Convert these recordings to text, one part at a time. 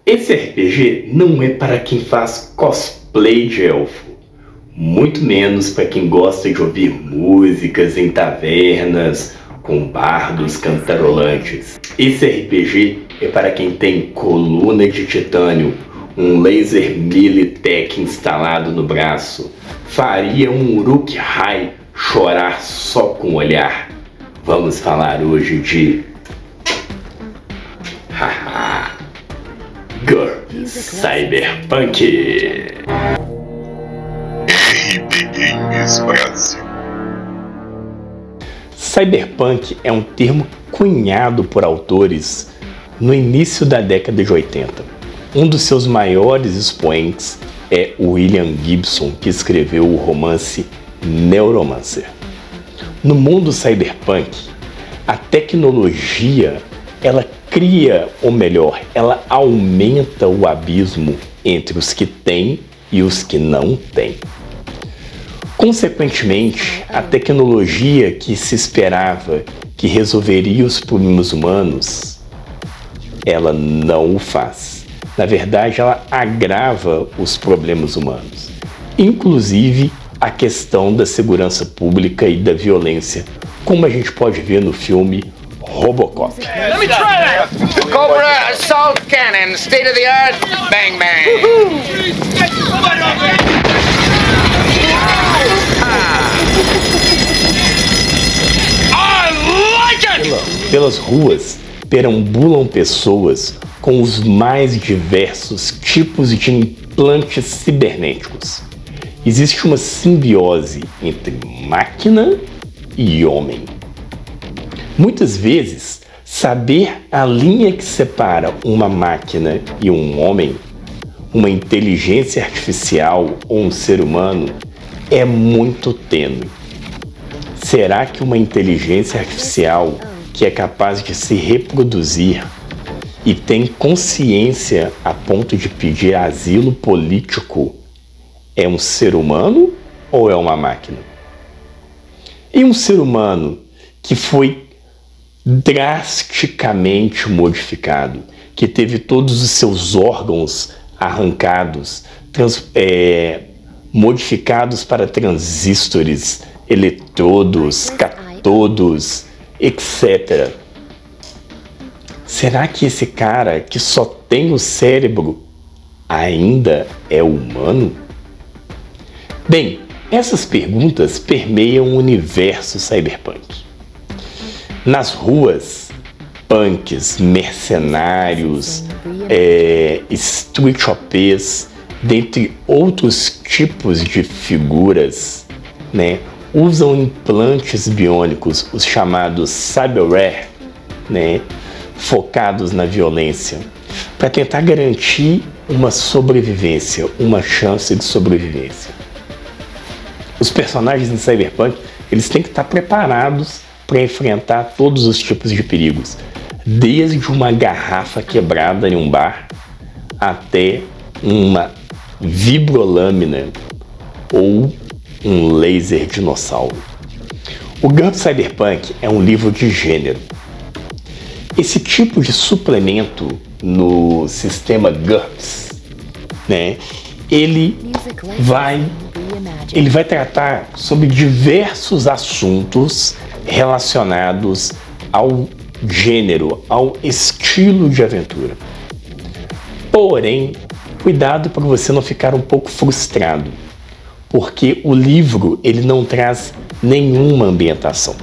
Esse RPG não é para quem faz cosplay de elfo, muito menos para quem gosta de ouvir músicas em tavernas com bardos cantarolantes. Esse RPG é para quem tem coluna de titânio, um laser Militech instalado no braço, faria um Uruk-hai chorar só com o olhar. Vamos falar hoje de GURPS Cyberpunk. RP Games Brasil. Cyberpunk é um termo cunhado por autores no início da década de 80. Um dos seus maiores expoentes é William Gibson, que escreveu o romance Neuromancer. No mundo cyberpunk, a tecnologia ela cria, ou melhor, ela aumenta o abismo entre os que têm e os que não têm. Consequentemente, a tecnologia que se esperava que resolveria os problemas humanos, ela não o faz. Na verdade, ela agrava os problemas humanos, inclusive a questão da segurança pública e da violência, como a gente pode ver no filme Robocop. Let me try that! Cobra assault cannon, state of the art, bang bang. I like it! Pelas ruas perambulam pessoas com os mais diversos tipos de implantes cibernéticos. Existe uma simbiose entre máquina e homem. Muitas vezes, saber a linha que separa uma máquina e um homem, uma inteligência artificial ou um ser humano, é muito tênue. Será que uma inteligência artificial que é capaz de se reproduzir e tem consciência a ponto de pedir asilo político é um ser humano ou é uma máquina? E um ser humano que foi drasticamente modificado, que teve todos os seus órgãos arrancados, modificados para transistores, eletrodos, catodos, etc. Será que esse cara que só tem o cérebro ainda é humano? Bem, essas perguntas permeiam o universo cyberpunk. Nas ruas, punks, mercenários, street OPs, dentre outros tipos de figuras, né, usam implantes biônicos, os chamados cyberware, né, focados na violência, para tentar garantir uma sobrevivência, uma chance de sobrevivência. Os personagens em Cyberpunk, eles têm que estar preparados para enfrentar todos os tipos de perigos, desde uma garrafa quebrada em um bar até uma vibrolâmina ou um laser dinossauro. O GURPS Cyberpunk é um livro de gênero. Esse tipo de suplemento no sistema GURPS, né, ele vai tratar sobre diversos assuntos relacionados ao gênero, ao estilo de aventura. Porém, cuidado para você não ficar um pouco frustrado, porque o livro ele não traz nenhuma ambientação.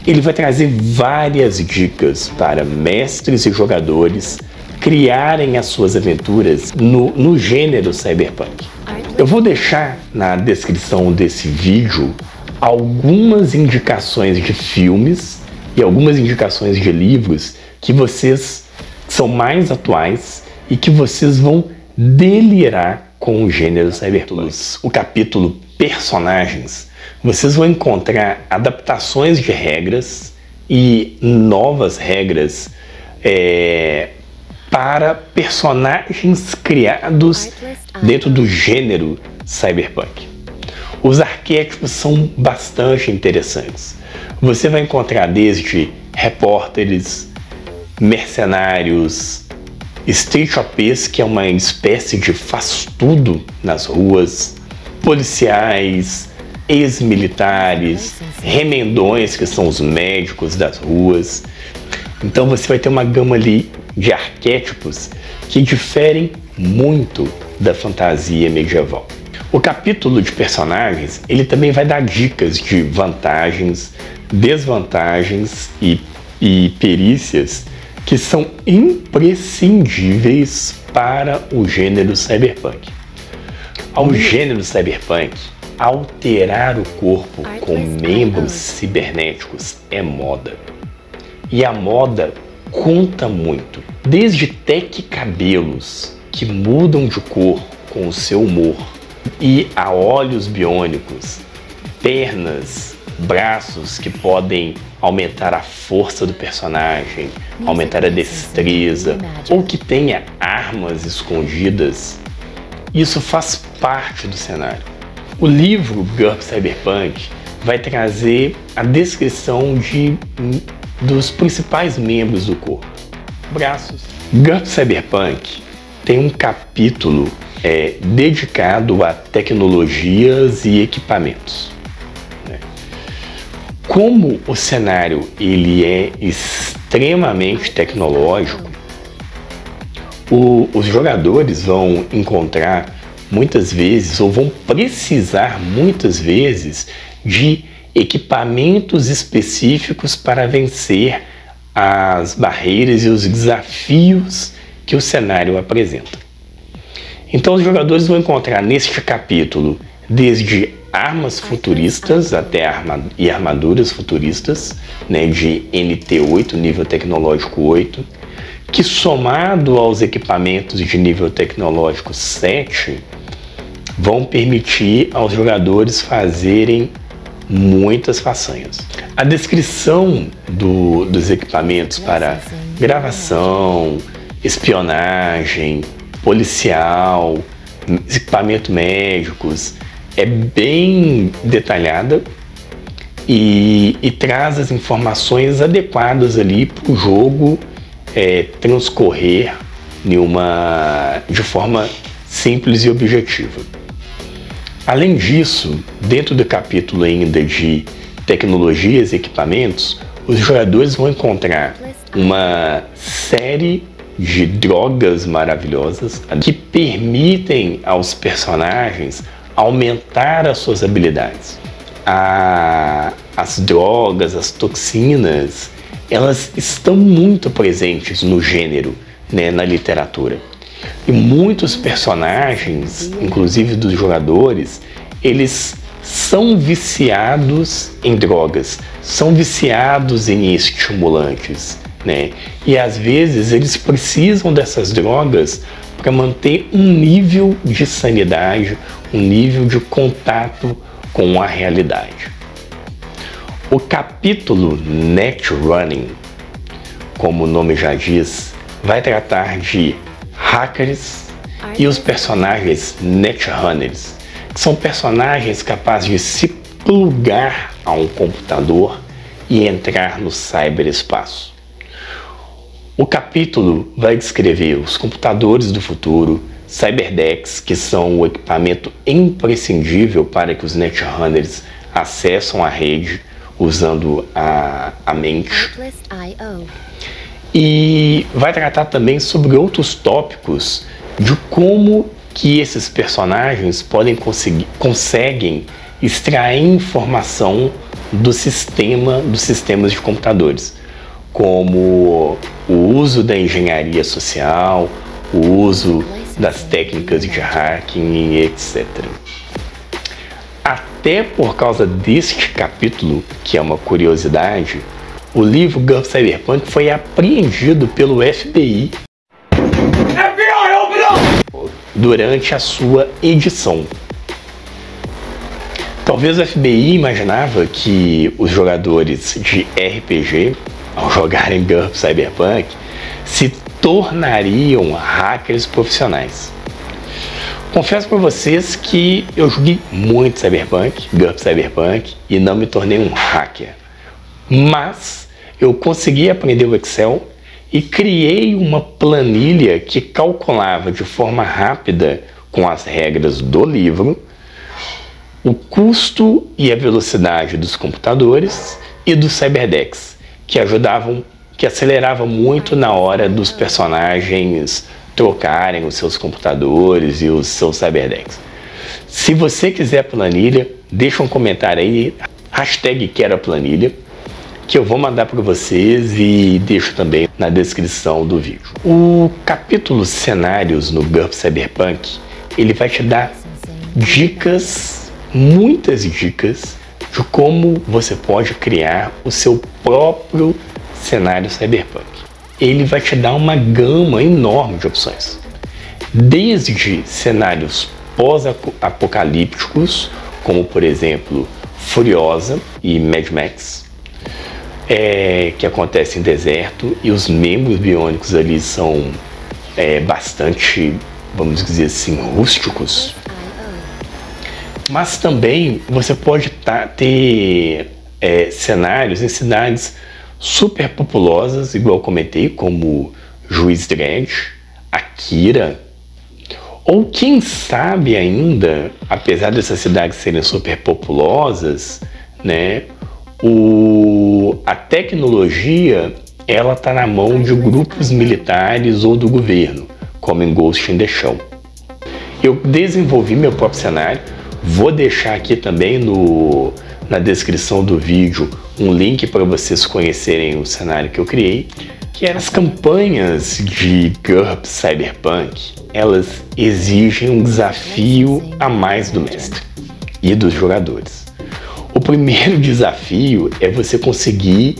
Ele vai trazer várias dicas para mestres e jogadores criarem as suas aventuras no gênero cyberpunk. Eu vou deixar na descrição desse vídeo algumas indicações de filmes e algumas indicações de livros que são mais atuais e que vocês vão delirar com o gênero cyberpunk. O capítulo Personagens, vocês vão encontrar adaptações de regras e novas regras para personagens criados dentro do gênero cyberpunk. Os arquétipos são bastante interessantes. Você vai encontrar desde repórteres, mercenários, street OPs, que é uma espécie de faz-tudo nas ruas, policiais, ex-militares, remendões, que são os médicos das ruas. Então você vai ter uma gama ali de arquétipos que diferem muito da fantasia medieval. O capítulo de personagens, ele também vai dar dicas de vantagens, desvantagens e perícias que são imprescindíveis para o gênero cyberpunk. Ao gênero cyberpunk, alterar o corpo com membros cibernéticos é moda. E a moda conta muito. Desde tech cabelos que mudam de cor com o seu humor, e a olhos biônicos, pernas, braços que podem aumentar a força do personagem, aumentar a destreza, ou que tenha armas escondidas. Isso faz parte do cenário. O livro GURPS Cyberpunk vai trazer a descrição dos principais membros do corpo. Braços. GURPS Cyberpunk tem um capítulo dedicado a tecnologias e equipamentos. Como o cenário ele é extremamente tecnológico, os jogadores vão encontrar muitas vezes, ou vão precisar muitas vezes, de equipamentos específicos para vencer as barreiras e os desafios que o cenário apresenta. Então os jogadores vão encontrar neste capítulo desde armas futuristas até armaduras futuristas, né, de NT8, nível tecnológico 8, que somado aos equipamentos de nível tecnológico 7, vão permitir aos jogadores fazerem muitas façanhas. A descrição dos equipamentos para gravação, espionagem, policial, equipamento médicos é bem detalhada e traz as informações adequadas ali para o jogo transcorrer de forma simples e objetiva. Além disso, dentro do capítulo ainda de tecnologias e equipamentos, os jogadores vão encontrar uma série de drogas maravilhosas que permitem aos personagens aumentar as suas habilidades. As drogas, as toxinas, elas estão muito presentes no gênero, né, na literatura. E muitos personagens, inclusive dos jogadores, eles são viciados em drogas, são viciados em estimulantes, né? E às vezes eles precisam dessas drogas para manter um nível de sanidade, um nível de contato com a realidade. O capítulo Netrunning, como o nome já diz, vai tratar de hackers e os personagens Netrunners, que são personagens capazes de se plugar a um computador e entrar no cyberespaço. O capítulo vai descrever os computadores do futuro, cyberdecks, que são o equipamento imprescindível para que os Netrunners acessam a rede usando a mente. E vai tratar também sobre outros tópicos de como que esses personagens conseguem extrair informação dos sistemas de computadores, como o uso da engenharia social, o uso das técnicas de hacking, etc. Até por causa deste capítulo, que é uma curiosidade, o livro GURPS Cyberpunk foi apreendido pelo FBI durante a sua edição. Talvez o FBI imaginava que os jogadores de RPG, ao jogarem GURPS Cyberpunk, se tornariam hackers profissionais. Confesso para vocês que eu joguei muito Cyberpunk, GURPS Cyberpunk, e não me tornei um hacker. Mas eu consegui aprender o Excel e criei uma planilha que calculava de forma rápida, com as regras do livro, o custo e a velocidade dos computadores e dos cyberdecks, que aceleravam muito na hora dos personagens trocarem os seus computadores e os seus cyberdecks. Se você quiser a planilha, deixa um comentário aí, hashtag quero a planilha, que eu vou mandar para vocês e deixo também na descrição do vídeo. O capítulo cenários no GURPS Cyberpunk, ele vai te dar dicas, muitas dicas, de como você pode criar o seu próprio cenário cyberpunk. Ele vai te dar uma gama enorme de opções, desde cenários pós-apocalípticos, como por exemplo Furiosa e Mad Max, que acontece em deserto, e os membros biônicos ali são bastante, vamos dizer assim, rústicos. Mas também você pode ter cenários em cidades super populosas, igual eu comentei, como Juiz Dredd, Akira, ou quem sabe ainda, apesar dessas cidades serem super populosas, né, a tecnologia ela está na mão de grupos militares ou do governo, como em Ghost in the Shell. Eu desenvolvi meu próprio cenário, vou deixar aqui também na descrição do vídeo um link para vocês conhecerem o cenário que eu criei, que as campanhas de GURPS Cyberpunk, elas exigem um desafio a mais do mestre e dos jogadores. O primeiro desafio é você conseguir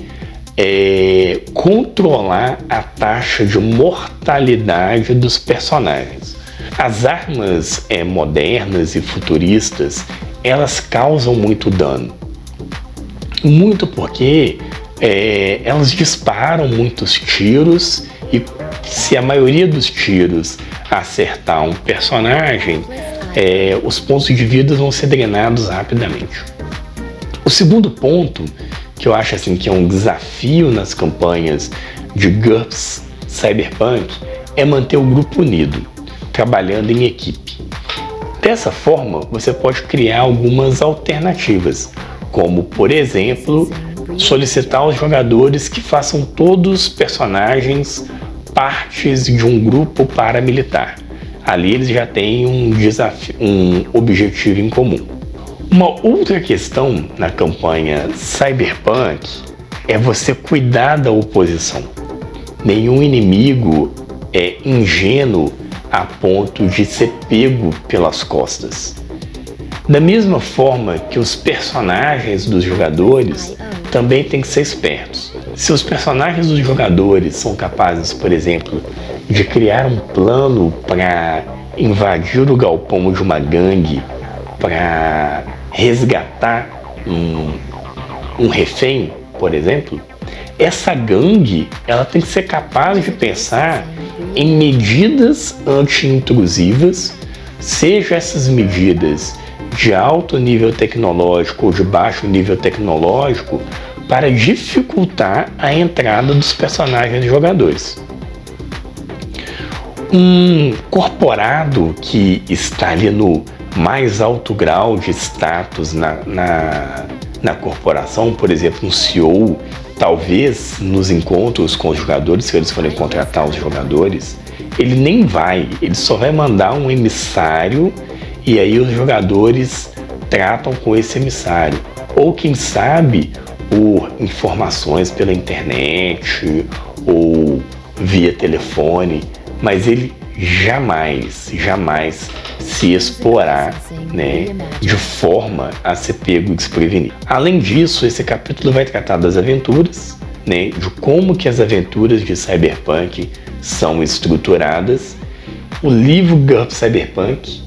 controlar a taxa de mortalidade dos personagens. As armas modernas e futuristas, elas causam muito dano. Muito porque elas disparam muitos tiros, e se a maioria dos tiros acertar um personagem, os pontos de vida vão ser drenados rapidamente. O segundo ponto, que eu acho assim que é um desafio nas campanhas de GURPS Cyberpunk, é manter o grupo unido, trabalhando em equipe. Dessa forma, você pode criar algumas alternativas, como, por exemplo, solicitar aos jogadores que façam todos os personagens partes de um grupo paramilitar. Ali eles já têm um objetivo em comum. Uma outra questão na campanha Cyberpunk é você cuidar da oposição. Nenhum inimigo é ingênuo a ponto de ser pego pelas costas. Da mesma forma que os personagens dos jogadores também têm que ser espertos. Se os personagens dos jogadores são capazes, por exemplo, de criar um plano para invadir o galpão de uma gangue, para resgatar um refém, por exemplo, essa gangue ela tem que ser capaz de pensar em medidas anti-intrusivas, seja essas medidas de alto nível tecnológico ou de baixo nível tecnológico, para dificultar a entrada dos personagens jogadores. Um corporado que está ali no mais alto grau de status na corporação, por exemplo, um CEO, talvez nos encontros com os jogadores, se eles forem contratar os jogadores, ele nem vai, ele só vai mandar um emissário e aí os jogadores tratam com esse emissário. Ou quem sabe por informações pela internet ou via telefone, mas ele jamais se exporá, né, de forma a ser pego desprevenido. Além disso, esse capítulo vai tratar das aventuras, né, de como que as aventuras de Cyberpunk são estruturadas. O livro GURPS Cyberpunk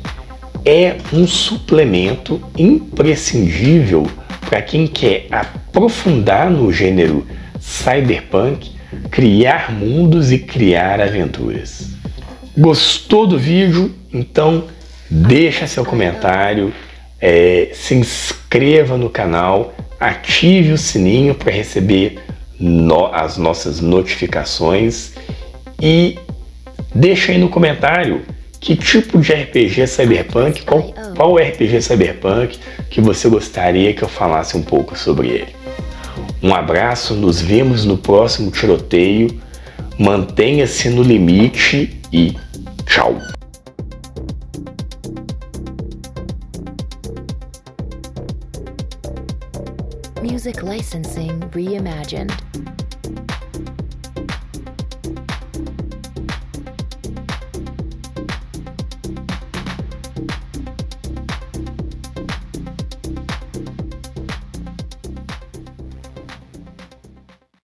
é um suplemento imprescindível para quem quer aprofundar no gênero Cyberpunk, criar mundos e criar aventuras. Gostou do vídeo? Então deixa seu comentário, se inscreva no canal, ative o sininho para receber as nossas notificações E deixa aí no comentário que tipo de RPG Cyberpunk, qual RPG Cyberpunk que você gostaria que eu falasse um pouco sobre ele. Um abraço, nos vemos no próximo tiroteio, mantenha-se no limite e tchau! Music licensing reimagined.